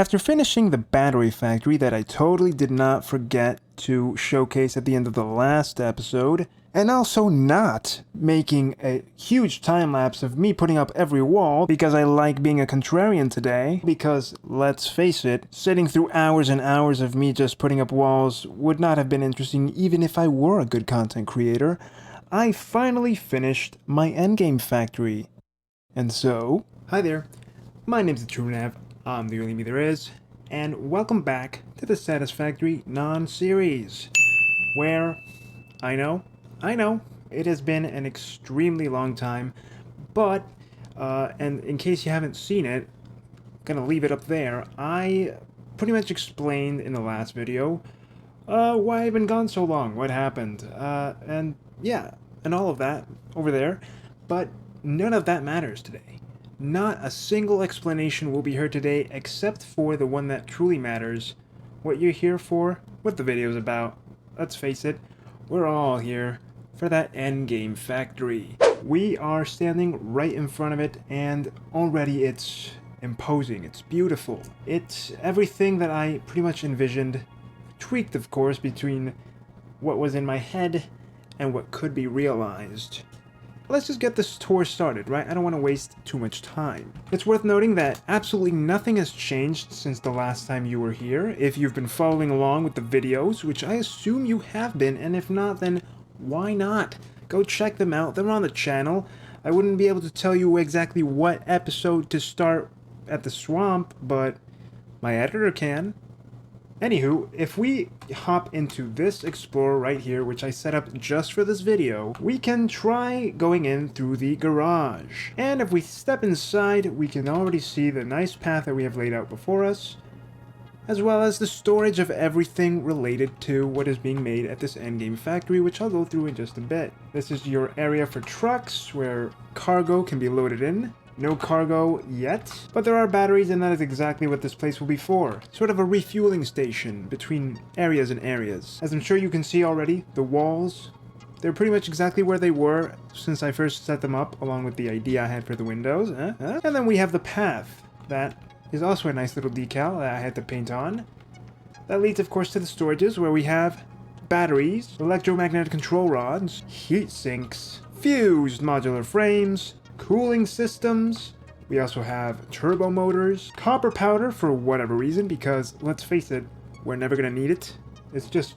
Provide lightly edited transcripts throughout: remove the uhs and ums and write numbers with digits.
After finishing the battery factory that I totally did not forget to showcase at the end of the last episode, and also not making a huge time lapse of me putting up every wall because I like being a contrarian today, because let's face it, sitting through hours and hours of me just putting up walls would not have been interesting even if I were a good content creator, I finally finished my endgame factory. And so, hi there, my name's TheTrueNev, I'm the only me there is, and welcome back to the Satisfactory Non-Series, where, I know, it has been an extremely long time, but, and in case you haven't seen it, I'm gonna leave it up there, I pretty much explained in the last video, why I've been gone so long, what happened, and yeah, and all of that over there, but none of that matters today. Not a single explanation will be heard today except for the one that truly matters, what you're here for, what the video's about. Let's face it, we're all here for that endgame factory. We are standing right in front of it, and already it's imposing, it's beautiful. It's everything that I pretty much envisioned, tweaked of course between what was in my head and what could be realized. Let's just get this tour started, right? I don't want to waste too much time. It's worth noting that absolutely nothing has changed since the last time you were here. If you've been following along with the videos, which I assume you have been, and if not, then why not? Go check them out, they're on the channel. I wouldn't be able to tell you exactly what episode to start at the swamp, but my editor can. Anywho, if we hop into this Explorer right here, which I set up just for this video, we can try going in through the garage. And if we step inside, we can already see the nice path that we have laid out before us, as well as the storage of everything related to what is being made at this endgame factory, which I'll go through in just a bit. This is your area for trucks, where cargo can be loaded in. No cargo yet, but there are batteries, and that is exactly what this place will be for. Sort of a refueling station between areas and areas. As I'm sure you can see already, the walls, they're pretty much exactly where they were since I first set them up, along with the idea I had for the windows. And then we have the path. That is also a nice little decal that I had to paint on. That leads, of course, to the storages, where we have batteries, electromagnetic control rods, heat sinks, fused modular frames, cooling systems. We also have turbo motors, copper powder for whatever reason, because let's face it, we're never gonna need it. It's just,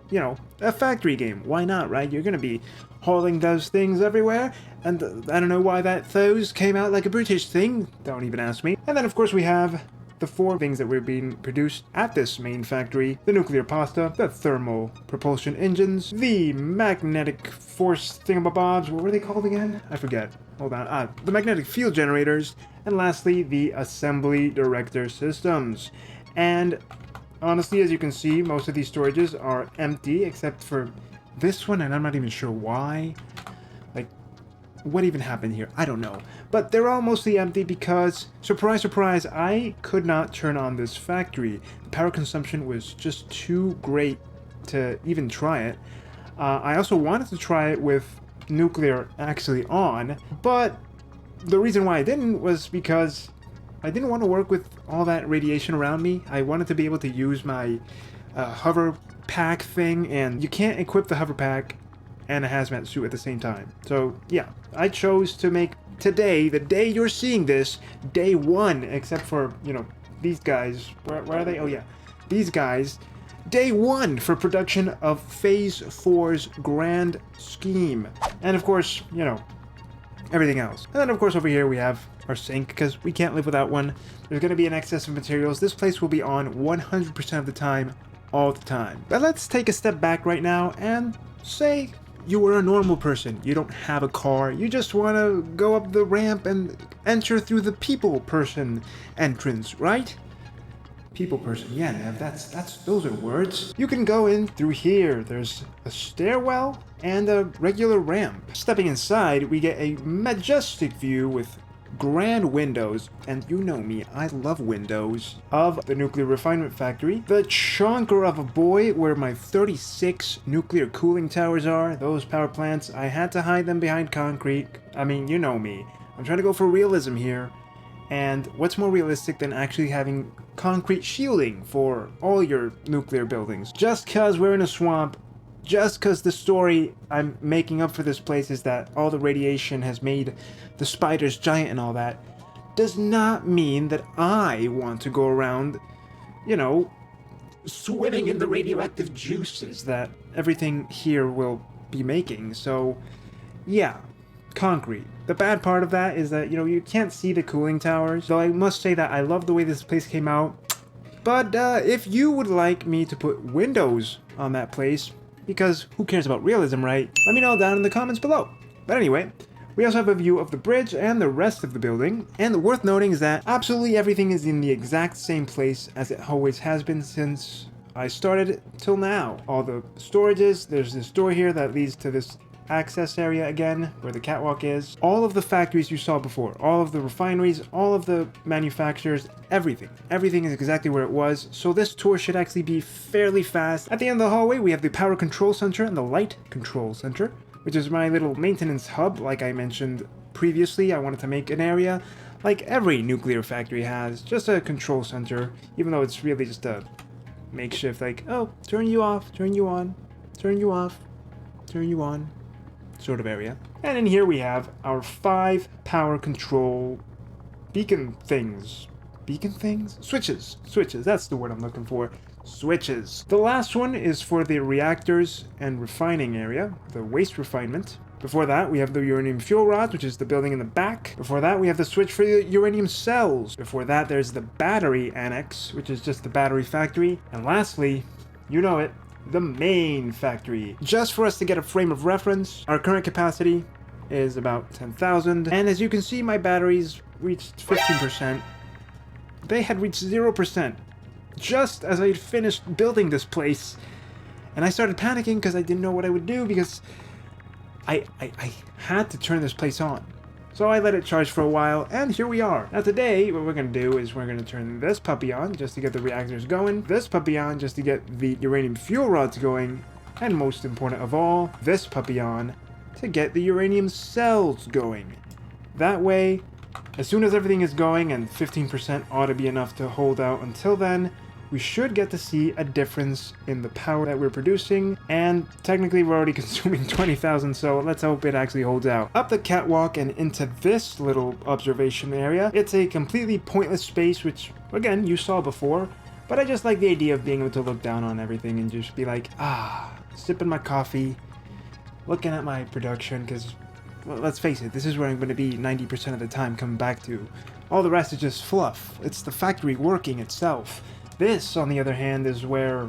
you know, a factory game. Why not, right? You're gonna be hauling those things everywhere, and I don't know why that those came out like a British thing. Don't even ask me. And then of course we have the four things that were being produced at this main factory: the nuclear pasta, the thermal propulsion engines, the magnetic force thingamabobs, what were they called again? I forget. Hold on. The magnetic field generators, and lastly, the assembly director systems. And honestly, as you can see, most of these storages are empty, except for this one, and I'm not even sure why. Like, what even happened here? I don't know. But they're all mostly empty because, surprise, surprise, I could not turn on this factory. The power consumption was just too great to even try it. I also wanted to try it with nuclear actually on, but the reason why I didn't was because I didn't want to work with all that radiation around me. I wanted to be able to use my hover pack thing, and you can't equip the hover pack and a hazmat suit at the same time. So yeah, I chose to make today, the day you're seeing this, day one, except for, you know, these guys. Where are they? Oh yeah, these guys. Day one for production of Phase 4's grand scheme. And of course, you know, everything else. And then of course over here we have our sink, because we can't live without one. There's going to be an excess of materials. This place will be on 100% of the time, all the time. But let's take a step back right now and say you were a normal person. You don't have a car. You just want to go up the ramp and enter through the people person entrance, right? People person, yeah, Nev, those are words. You can go in through here. There's a stairwell and a regular ramp. Stepping inside, we get a majestic view with grand windows, and you know me, I love windows, of the nuclear refinement factory. The chonker of a boy where my 36 nuclear cooling towers are. Those power plants, I had to hide them behind concrete. I mean, you know me. I'm trying to go for realism here. And what's more realistic than actually having concrete shielding for all your nuclear buildings? Just because we're in a swamp, just because the story I'm making up for this place is that all the radiation has made the spiders giant and all that, does not mean that I want to go around, you know, swimming in the radioactive juices that everything here will be making. So, yeah, concrete. The bad part of that is that, you can't see the cooling towers. Though I must say that I love the way this place came out. But if you would like me to put windows on that place, because who cares about realism, right? Let me know down in the comments below. But anyway, we also have a view of the bridge and the rest of the building. And worth noting is that absolutely everything is in the exact same place as it always has been since I started till now. All the storages, there's this door here that leads to this access area again, where the catwalk is. All of the factories you saw before, all of the refineries, all of the manufacturers, everything. Everything is exactly where it was, so this tour should actually be fairly fast. At the end of the hallway, we have the power control center and the light control center, which is my little maintenance hub. Like I mentioned previously, I wanted to make an area like every nuclear factory has, just a control center, even though it's really just a makeshift, like, oh, turn you off, turn you on, turn you off, turn you on sort of area. And in here we have our 5 power control beacon things. Beacon things? Switches. Switches, that's the word I'm looking for. Switches. The last one is for the reactors and refining area, the waste refinement. Before that, we have the uranium fuel rods, which is the building in the back. Before that, we have the switch for the uranium cells. Before that, there's the battery annex, which is just the battery factory. And lastly, you know it, the main factory. Just for us to get a frame of reference, our current capacity is about 10,000. And as you can see, my batteries reached 15%. They had reached 0% just as I had finished building this place. And I started panicking because I didn't know what I would do, because I had to turn this place on. So I let it charge for a while, and here we are. Now today, what we're going to do is we're going to turn this puppy on just to get the reactors going, this puppy on just to get the uranium fuel rods going, and most important of all, this puppy on to get the uranium cells going. That way, as soon as everything is going, and 15% ought to be enough to hold out until then, we should get to see a difference in the power that we're producing, and technically we're already consuming 20,000, so let's hope it actually holds out. Up the catwalk and into this little observation area. It's a completely pointless space, which, again, you saw before, but I just like the idea of being able to look down on everything and just be like, sipping my coffee, looking at my production, because, well, let's face it, this is where I'm going to be 90% of the time coming back to. All the rest is just fluff. It's the factory working itself. This, on the other hand, is where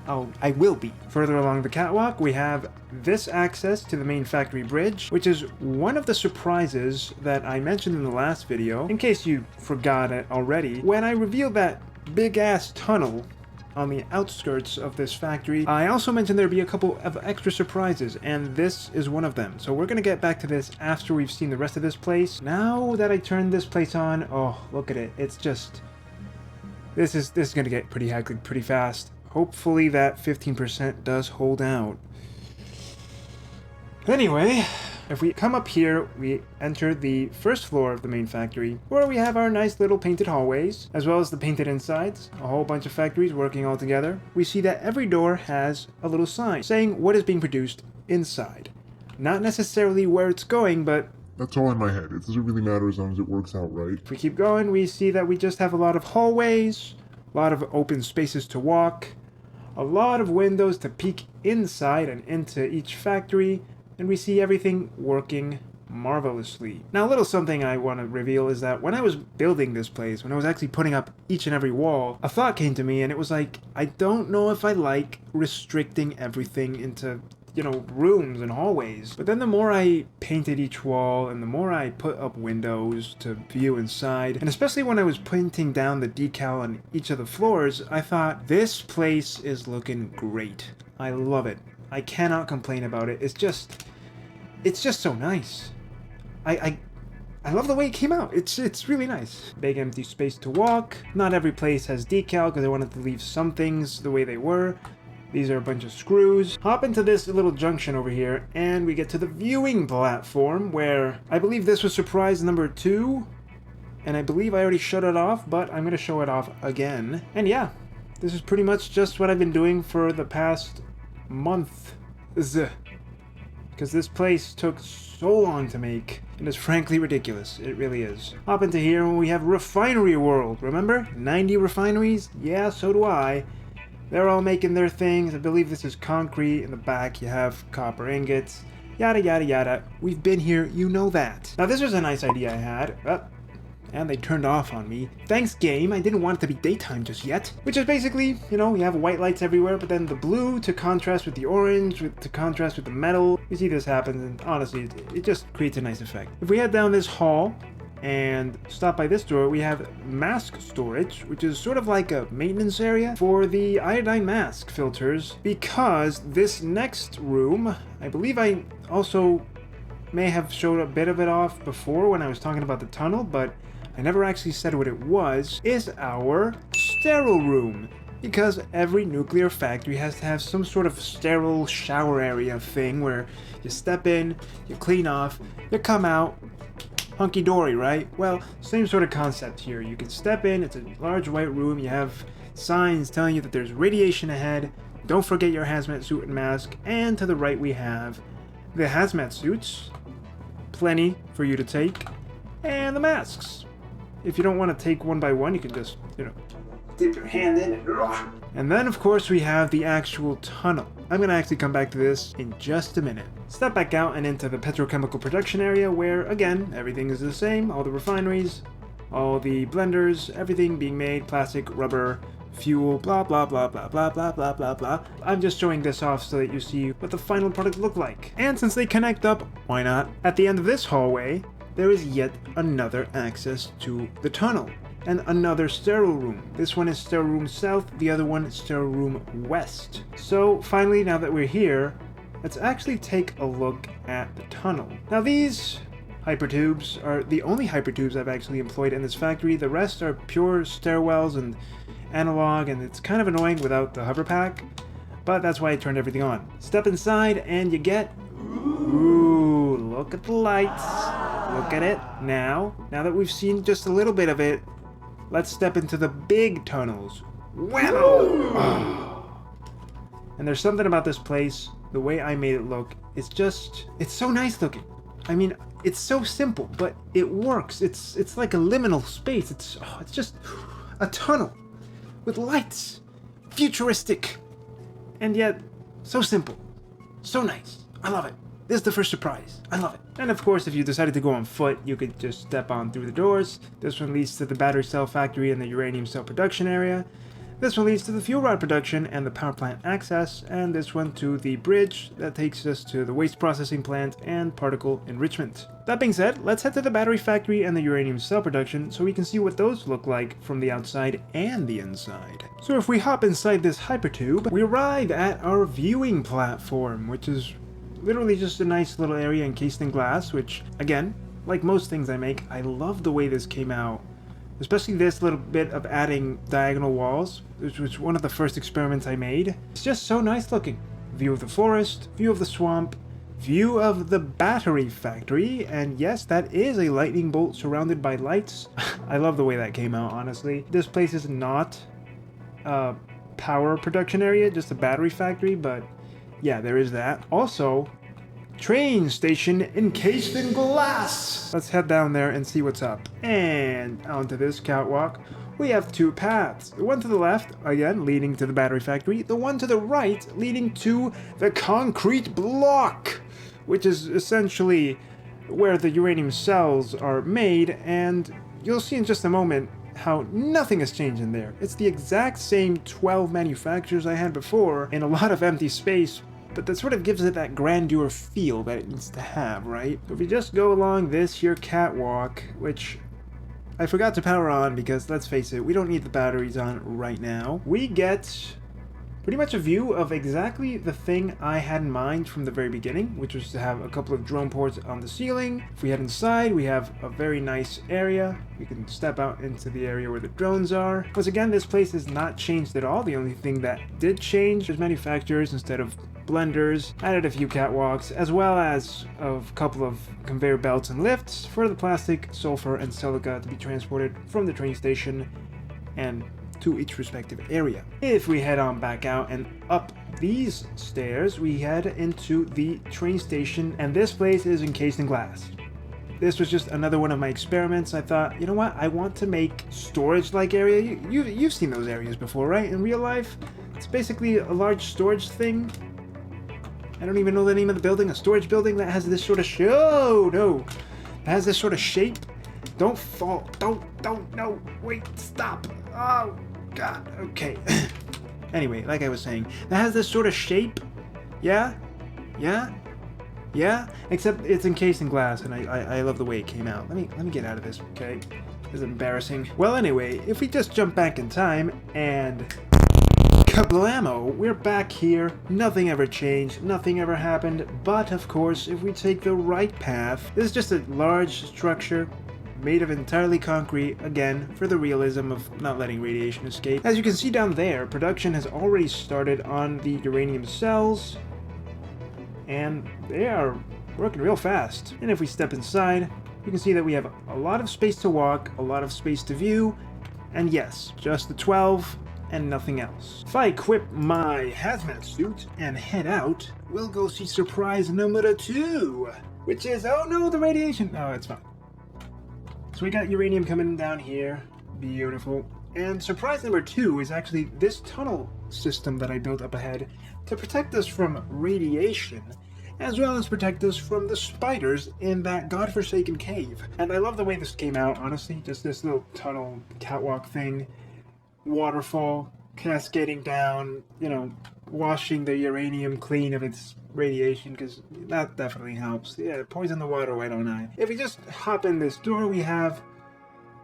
I will be. Further along the catwalk, we have this access to the main factory bridge, which is one of the surprises that I mentioned in the last video, in case you forgot it already. When I revealed that big-ass tunnel on the outskirts of this factory, I also mentioned there'd be a couple of extra surprises, and this is one of them. So we're gonna get back to this after we've seen the rest of this place. Now that I turned this place on, oh, look at it. It's just... This is going to get pretty hectic pretty fast. Hopefully that 15% does hold out. Anyway, if we come up here, we enter the first floor of the main factory, where we have our nice little painted hallways, as well as the painted insides, a whole bunch of factories working all together. We see that every door has a little sign saying what is being produced inside. Not necessarily where it's going, but that's all in my head. It doesn't really matter as long as it works out right. if we keep going, we see that we just have a lot of hallways, a lot of open spaces to walk, a lot of windows to peek inside and into each factory, and we see everything working marvelously. Now, a little something I want to reveal is that when I was building this place, when I was actually putting up each and every wall, a thought came to me, and it was like, I don't know if I like restricting everything into, rooms and hallways. But then the more I painted each wall and the more I put up windows to view inside, and especially when I was painting down the decal on each of the floors, I thought, this place is looking great. I love it. I cannot complain about it. It's just so nice. I love the way it came out. It's really nice. Big empty space to walk. Not every place has decal because I wanted to leave some things the way they were. These are a bunch of screws. Hop into this little junction over here, and we get to the viewing platform, where I believe this was surprise number 2. and I believe I already shut it off, but I'm going to show it off again. And yeah, this is pretty much just what I've been doing for the past month. Because this place took so long to make, and it's frankly ridiculous. It really is. Hop into here and we have Refinery World. Remember? 90 refineries? Yeah, so do I. They're all making their things. I believe this is concrete. In the back you have copper ingots. Yada yada yada. We've been here, you know that. Now this was a nice idea I had. And they turned off on me. Thanks, game. I didn't want it to be daytime just yet. Which is basically, you know, you have white lights everywhere, but then the blue to contrast with the orange, to contrast with the metal. You see this happen, and honestly, it just creates a nice effect. If we head down this hall and stop by this door, we have mask storage, which is sort of like a maintenance area for the iodine mask filters, because this next room, I believe I also may have showed a bit of it off before when I was talking about the tunnel, but I never actually said what it was, is our sterile room. Because every nuclear factory has to have some sort of sterile shower area thing where you step in, you clean off, you come out, hunky-dory, right? Well, same sort of concept here. You can step in, it's a large white room, you have signs telling you that there's radiation ahead, don't forget your hazmat suit and mask, and to the right we have the hazmat suits, plenty for you to take, and the masks. If you don't want to take one by one, you can just, you know, dip your hand in and then, of course, we have the actual tunnel. I'm going to actually come back to this in just a minute. Step back out and into the petrochemical production area where, again, everything is the same. All the refineries, all the blenders, everything being made, plastic, rubber, fuel, blah, blah, blah, blah, blah, blah, blah, blah, blah. I'm just showing this off so that you see what the final product look like. And since they connect up, why not? At the end of this hallway, there is yet another access to the tunnel. And another sterile room. This one is sterile room south, the other one is sterile room west. So finally, now that we're here, let's actually take a look at the tunnel. Now these hypertubes are the only hypertubes I've actually employed in this factory. The rest are pure stairwells and analog, and it's kind of annoying without the hover pack, but that's why I turned everything on. Step inside and you get, ooh, look at the lights. Look at it. Now that we've seen just a little bit of it, let's step into the big tunnels. Whammo! Oh. And there's something about this place, the way I made it look, it's so nice looking. I mean, it's so simple, but it works. It's like a liminal space. It's just a tunnel with lights, futuristic, and yet so simple, so nice. I love it. This is the first surprise. I love it. And of course, if you decided to go on foot, you could just step on through the doors. This one leads to the battery cell factory and the uranium cell production area. This one leads to the fuel rod production and the power plant access, and this one to the bridge that takes us to the waste processing plant and particle enrichment. That being said, let's head to the battery factory and the uranium cell production so we can see what those look like from the outside and the inside. So if we hop inside this hypertube, we arrive at our viewing platform, which is literally just a nice little area encased in glass, which, again, like most things I make, I love the way this came out. Especially this little bit of adding diagonal walls, which was one of the first experiments I made. It's just so nice looking. View of the forest, view of the swamp, view of the battery factory, and yes, that is a lightning bolt surrounded by lights. I love the way that came out, honestly. This place is not a power production area, just a battery factory, but yeah, there is that. Also, train station encased in glass. Let's head down there and see what's up. And onto this catwalk, we have two paths. The one to the left, again, leading to the battery factory. The one to the right, leading to the concrete block, which is essentially where the uranium cells are made. And you'll see in just a moment how nothing has changed in there. It's the exact same 12 manufacturers I had before in a lot of empty space, but that sort of gives it that grandeur feel that it needs to have, right? So if you just go along this here catwalk, which I forgot to power on because, let's face it, we don't need the batteries on right now, we get pretty much a view of exactly the thing I had in mind from the very beginning, which was to have a couple of drone ports on the ceiling. If we head inside, we have a very nice area. We can step out into the area where the drones are. Once again, this place has not changed at all. The only thing that did change is manufacturers. Instead of blenders, added a few catwalks, as well as a couple of conveyor belts and lifts for the plastic, sulfur, and silica to be transported from the train station and to its respective area. If we head on back out and up these stairs, we head into the train station, and this place is encased in glass. This was just another one of my experiments. I thought, you know what, I want to make storage-like area. You've seen those areas before, right? In real life, it's basically a large storage thing. I don't even know the name of the building. A storage building that has this sort of that has this sort of shape. Don't fall. Don't, no, wait, stop. Oh, God, okay. Anyway, like I was saying, that has this sort of shape. Yeah? Except it's encased in glass, and I love the way it came out. Let me get out of this, okay? This is embarrassing. Well, anyway, if we just jump back in time and kablamo, we're back here. Nothing ever changed, nothing ever happened. But of course, if we take the right path, this is just a large structure made of entirely concrete, again, for the realism of not letting radiation escape. As you can see down there, production has already started on the uranium cells, and they are working real fast. And if we step inside, you can see that we have a lot of space to walk, a lot of space to view, and yes, just the 12 and nothing else. If I equip my hazmat suit and head out, we'll go see surprise number 2, which is, oh no, the radiation. Oh, it's fine. So we got uranium coming down here, beautiful. And surprise number 2 is actually this tunnel system that I built up ahead to protect us from radiation, as well as protect us from the spiders in that godforsaken cave. And I love the way this came out, honestly, just this little tunnel catwalk thing, waterfall cascading down, you know, washing the uranium clean of its radiation, because that definitely helps. Yeah, poison the water, why don't I? If we just hop in this door, we have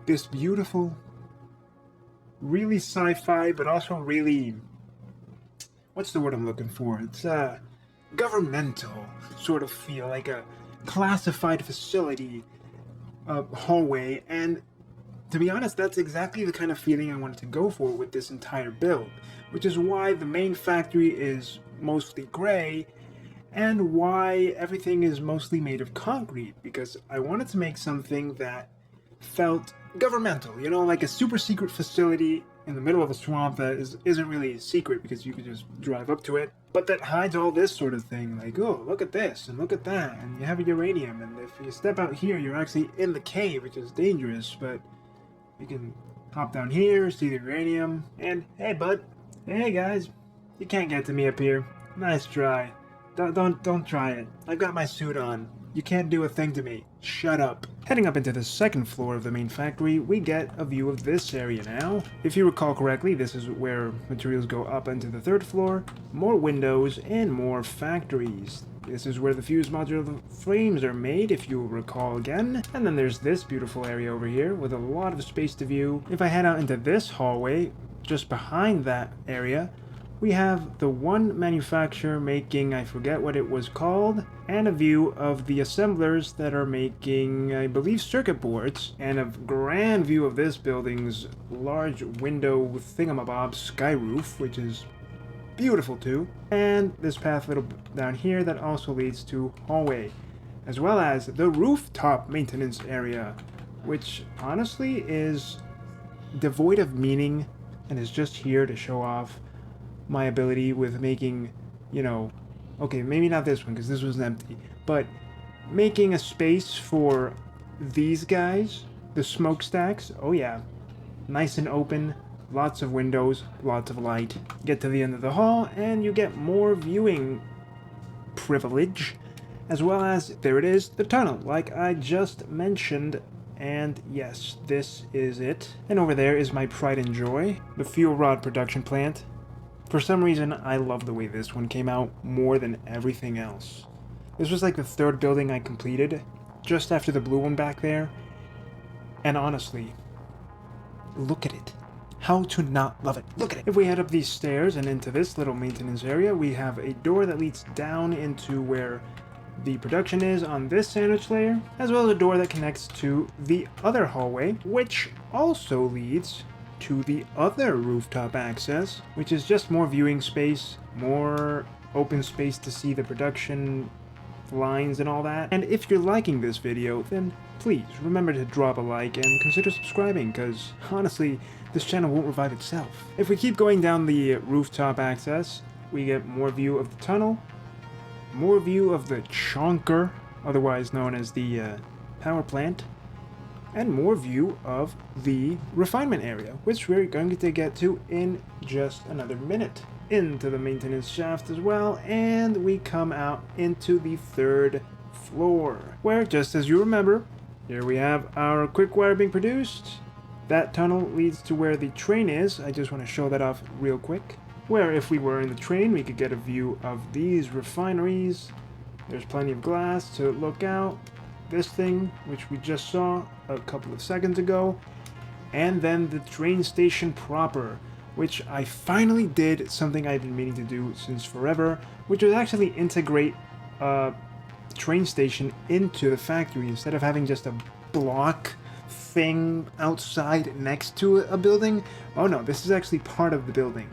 this beautiful, really sci-fi, but also really, what's the word I'm looking for? It's a governmental sort of feel, like a classified facility hallway, and to be honest, that's exactly the kind of feeling I wanted to go for with this entire build, which is why the main factory is mostly gray, and why everything is mostly made of concrete, because I wanted to make something that felt governmental, you know, like a super secret facility in the middle of a swamp that isn't really a secret because you could just drive up to it, but that hides all this sort of thing, like, oh, look at this and look at that, and you have a uranium, and if you step out here, you're actually in the cave, which is dangerous, but you can hop down here, see the uranium, and hey, bud, hey guys, you can't get to me up here. Nice try. Don't try it. I've got my suit on. You can't do a thing to me. Shut up. Heading up into the second floor of the main factory, we get a view of this area now. If you recall correctly, this is where materials go up into the third floor, more windows, and more factories. This is where the fuse modular frames are made, if you recall again. And then there's this beautiful area over here with a lot of space to view. If I head out into this hallway, just behind that area, we have the one manufacturer making, I forget what it was called, and a view of the assemblers that are making, I believe, circuit boards, and a grand view of this building's large window thingamabob sky roof, which is beautiful too, and this path little down here that also leads to hallway, as well as the rooftop maintenance area, which honestly is devoid of meaning and is just here to show off my ability with making, you know, okay, maybe not this one because this was empty, but making a space for these guys, the smokestacks. Oh yeah, nice and open, lots of windows, lots of light. Get to the end of the hall and you get more viewing privilege, as well as, there it is, the tunnel, like I just mentioned. And yes, this is it. And over there is my pride and joy, the fuel rod production plant. For some reason, I love the way this one came out more than everything else. This was like the third building I completed, just after the blue one back there. And honestly, look at it. How to not love it? Look at it. If we head up these stairs and into this little maintenance area, we have a door that leads down into where the production is on this sandwich layer, as well as a door that connects to the other hallway, which also leads to the other rooftop access, which is just more viewing space, more open space to see the production lines and all that. And if you're liking this video, then please remember to drop a like and consider subscribing, because honestly, this channel won't revive itself. If we keep going down the rooftop access, we get more view of the tunnel, more view of the chonker, otherwise known as the power plant, and more view of the refinement area, which we're going to get to in just another minute. Into the maintenance shaft as well, and we come out into the 3rd floor, where, just as you remember, here we have our quick wire being produced. That tunnel leads to where the train is. I just want to show that off real quick, where if we were in the train, we could get a view of these refineries. There's plenty of glass to look out. This thing, which we just saw a couple of seconds ago, and then the train station proper, which I finally did something I've been meaning to do since forever, which was actually integrate a train station into the factory instead of having just a block thing outside next to a building. Oh no, this is actually part of the building.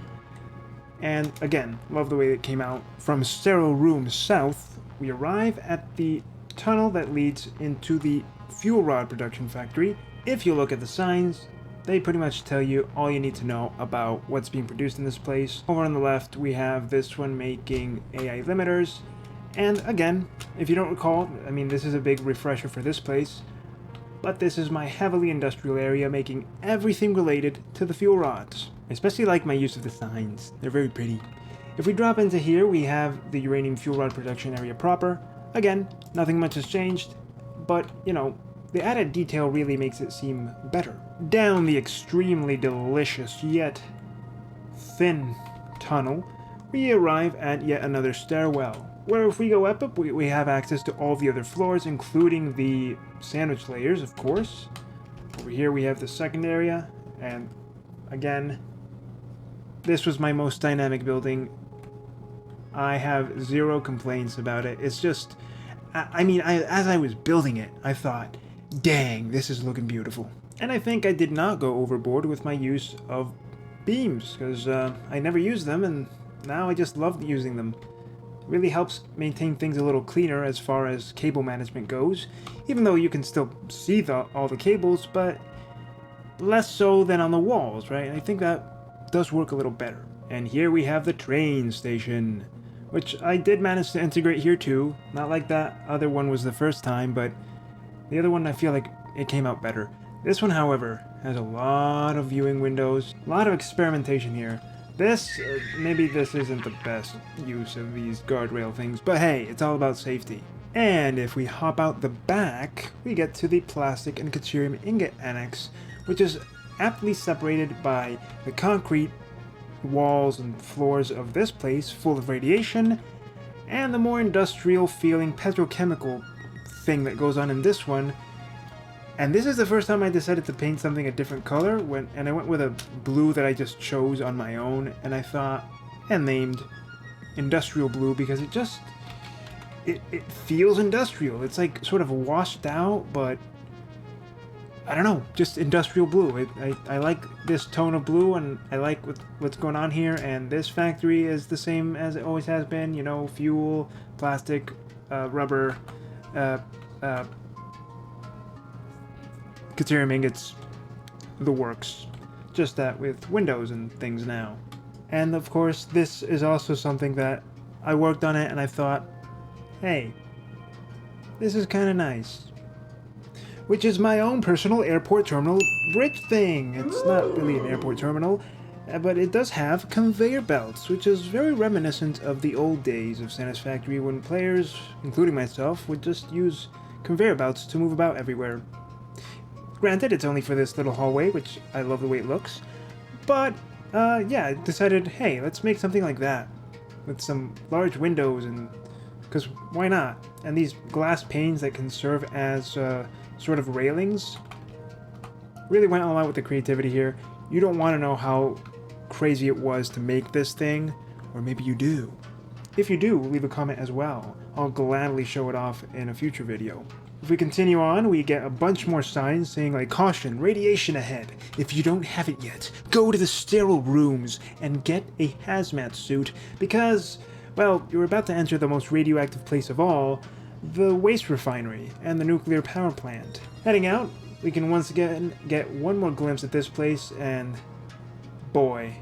And again, love the way it came out. From Sterile Room South, we arrive at the tunnel that leads into the fuel rod production factory. If you look at the signs, they pretty much tell you all you need to know about what's being produced in this place. Over on the left, we have this one making AI limiters. And again, if you don't recall, I mean, this is a big refresher for this place, but this is my heavily industrial area making everything related to the fuel rods. I especially like my use of the signs. They're very pretty. If we drop into here, we have the uranium fuel rod production area proper. Again, nothing much has changed, but, you know, the added detail really makes it seem better. Down the extremely delicious yet thin tunnel, we arrive at yet another stairwell, where if we go up, we have access to all the other floors, including the sandwich layers, of course. Over here we have the second area, and again, this was my most dynamic building. I have zero complaints about it. It's just, I mean, as I was building it, I thought, dang, this is looking beautiful. And I think I did not go overboard with my use of beams, because I never used them, and now I just love using them. It really helps maintain things a little cleaner as far as cable management goes, even though you can still see all the cables, but less so than on the walls, right? I think that does work a little better. And here we have the train station, which I did manage to integrate here too. Not like that other one was the first time, but the other one I feel like it came out better. This one, however, has a lot of viewing windows, a lot of experimentation here. This, maybe this isn't the best use of these guardrail things, but hey, it's all about safety. And if we hop out the back, we get to the plastic and deuterium ingot annex, which is aptly separated by the concrete walls and floors of this place full of radiation, and the more industrial feeling petrochemical thing that goes on in this one. And this is the first time I decided to paint something a different color, and I went with a blue that I just chose on my own, and I thought, and named industrial blue, because it just, it feels industrial. It's like sort of washed out, but I don't know, just industrial blue. I like this tone of blue, and I like what's going on here, and this factory is the same as it always has been, you know, fuel, plastic, rubber, deuterium ingots, the works. Just that with windows and things now. And of course, this is also something that I worked on it and I thought, hey, this is kind of nice. Which is my own personal airport terminal bridge thing. It's not really an airport terminal, but it does have conveyor belts, which is very reminiscent of the old days of Satisfactory when players, including myself, would just use conveyor belts to move about everywhere. Granted, it's only for this little hallway, which I love the way it looks, but yeah, I decided, hey, let's make something like that with some large windows, and because why not? And these glass panes that can serve as sort of railings. Really went all out with the creativity here. You don't want to know how crazy it was to make this thing, or maybe you do. If you do, leave a comment as well. I'll gladly show it off in a future video. If we continue on, we get a bunch more signs saying like, caution, radiation ahead. If you don't have it yet, go to the sterile rooms and get a hazmat suit, because Well, you're about to enter the most radioactive place of all, the waste refinery and the nuclear power plant. Heading out, we can once again get one more glimpse at this place, and boy,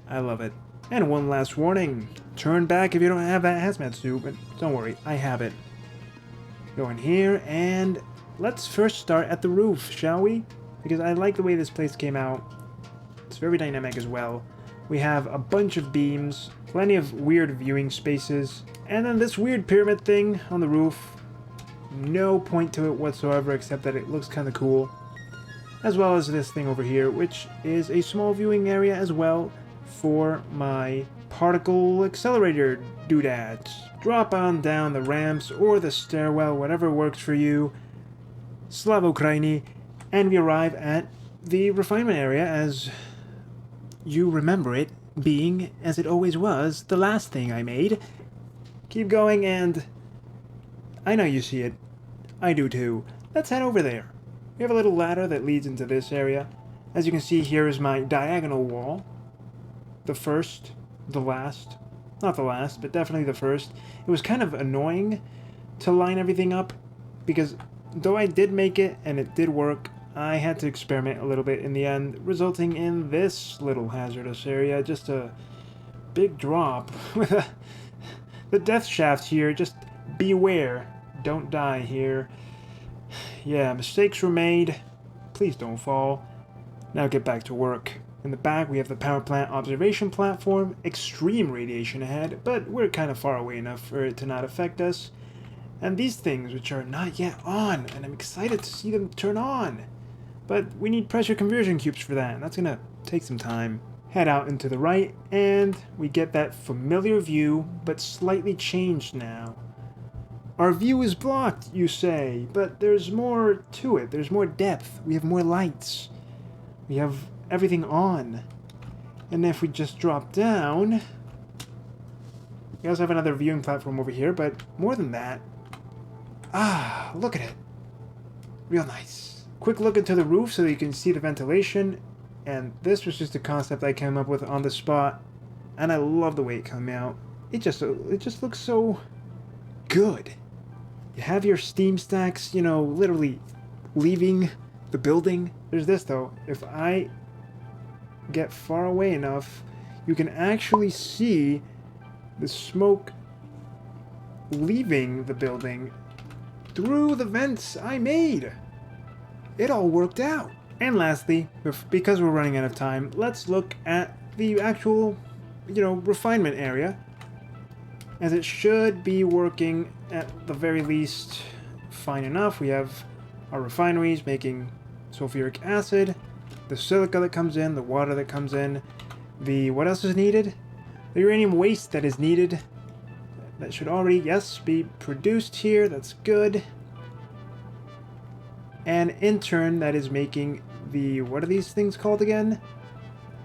I love it. And one last warning, turn back if you don't have that hazmat suit, but don't worry, I have it. Go in here, and let's first start at the roof, shall we? Because I like the way this place came out. It's very dynamic as well. We have a bunch of beams, plenty of weird viewing spaces, and then this weird pyramid thing on the roof. No point to it whatsoever except that it looks kind of cool. As well as this thing over here, which is a small viewing area as well for my particle accelerator doodads. Drop on down the ramps or the stairwell, whatever works for you. Slava Ukraini, and we arrive at the refinement area as you remember it being, as it always was, the last thing I made. Keep going, and I know you see it. I do too. Let's head over there. We have a little ladder that leads into this area. As you can see, here is my diagonal wall. The first, the last. Not the last, but definitely the first. It was kind of annoying to line everything up, because though I did make it and it did work, I had to experiment a little bit in the end, resulting in this little hazardous area. Just a big drop. The death shaft here, just beware. Don't die here. Yeah, mistakes were made. Please don't fall. Now get back to work. In the back, we have the power plant observation platform. Extreme radiation ahead, but we're kind of far away enough for it to not affect us. And these things, which are not yet on, and I'm excited to see them turn on. But we need pressure conversion cubes for that, and that's gonna take some time. Head out into the right, and we get that familiar view, but slightly changed now. Our view is blocked, you say, but there's more to it. There's more depth. We have more lights. We have everything on. And if we just drop down, we also have another viewing platform over here, but more than that, look at it. Real nice. Quick look into the roof so that you can see the ventilation. And this was just a concept I came up with on the spot. And I love the way it came out. It just looks so good. You have your steam stacks, you know, literally leaving the building. There's this though. If I get far away enough, you can actually see the smoke leaving the building through the vents I made. It all worked out. And lastly, because we're running out of time, let's look at the actual, refinement area. As it should be working at the very least fine enough. We have our refineries making sulfuric acid, the silica that comes in, the water that comes in, what else is needed? The uranium waste that is needed. That should already, yes, be produced here. That's good. An intern that is making what are these things called again?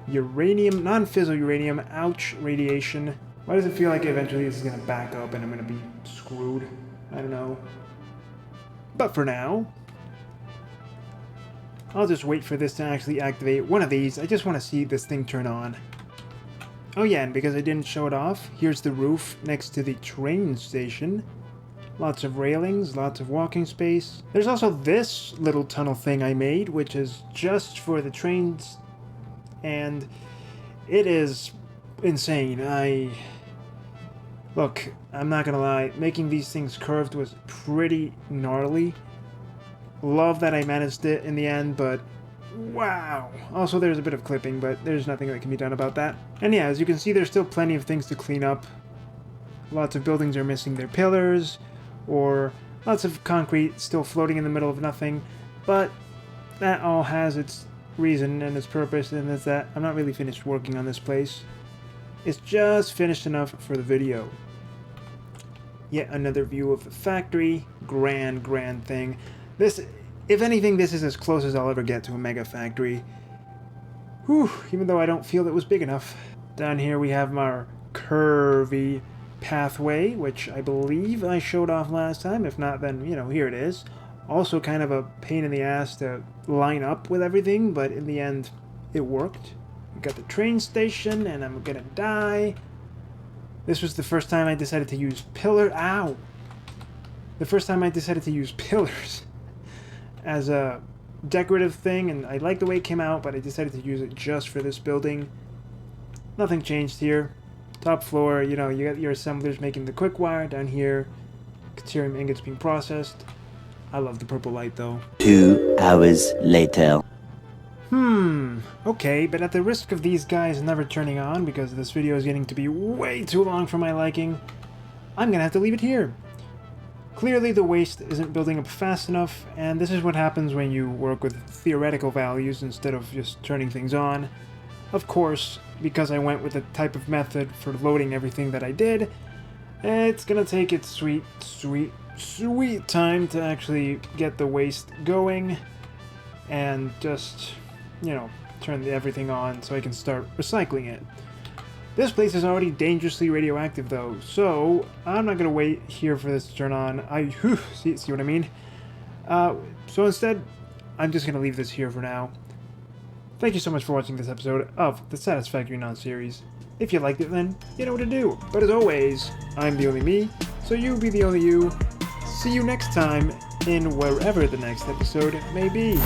Uranium, non-fissile uranium, ouch, radiation. Why does it feel like eventually this is going to back up and I'm going to be screwed? I don't know. But for now, I'll just wait for this to actually activate one of these. I just want to see this thing turn on. Oh yeah, and because I didn't show it off, here's the roof next to the train station. Lots of railings, lots of walking space. There's also this little tunnel thing I made, which is just for the trains, and it is insane. Look, I'm not gonna lie, making these things curved was pretty gnarly. Love that I managed it in the end, but wow. Also, there's a bit of clipping, but there's nothing that can be done about that. And yeah, as you can see, there's still plenty of things to clean up. Lots of buildings are missing their pillars, or lots of concrete still floating in the middle of nothing, but that all has its reason and its purpose, and it's that I'm not really finished working on this place. It's just finished enough for the video. Yet another view of the factory. Grand thing. This, if anything, this is as close as I'll ever get to a mega factory. Whew, even though I don't feel it was big enough. Down here we have our curvy pathway, which I believe I showed off last time. If not, then, here it is. Also kind of a pain in the ass to line up with everything, but in the end, it worked. We got the train station, and I'm gonna die. This was the first time I decided to use the first time I decided to use pillars as a decorative thing, and I like the way it came out, but I decided to use it just for this building. Nothing changed here. Top floor, you know, you got your assemblers making the quick wire. Down here, Caterium ingots being processed. I love the purple light though. 2 hours later. Okay, but at the risk of these guys never turning on, because this video is getting to be way too long for my liking, I'm gonna have to leave it here. Clearly the waste isn't building up fast enough, and this is what happens when you work with theoretical values instead of just turning things on. Of course, because I went with the type of method for loading everything that I did, it's gonna take its sweet time to actually get the waste going and just, you know, turn everything on so I can start recycling it. This place is already dangerously radioactive though, so I'm not gonna wait here for this to turn on. See what I mean? So instead, I'm just gonna leave this here for now. Thank you so much for watching this episode of the Satisfactory Non-Series. If you liked it, then you know what to do. But as always, I'm the only me, so you be the only you. See you next time in wherever the next episode may be.